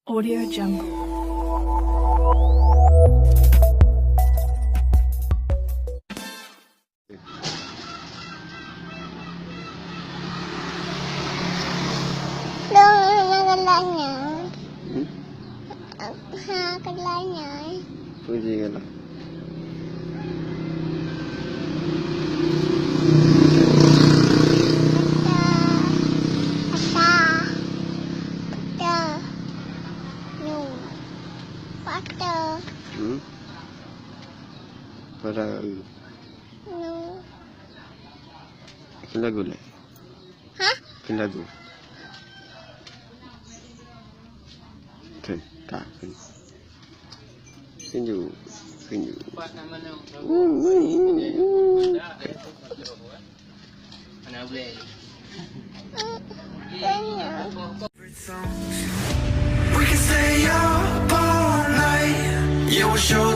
Audio Jungle. Kegelanya. Kegelanya. Puji kala. Pada lagu lah. Hah? Lagu. Kan, tak kan. Senyum. Mana boleh? We can stay up all night. Yeah, we'll show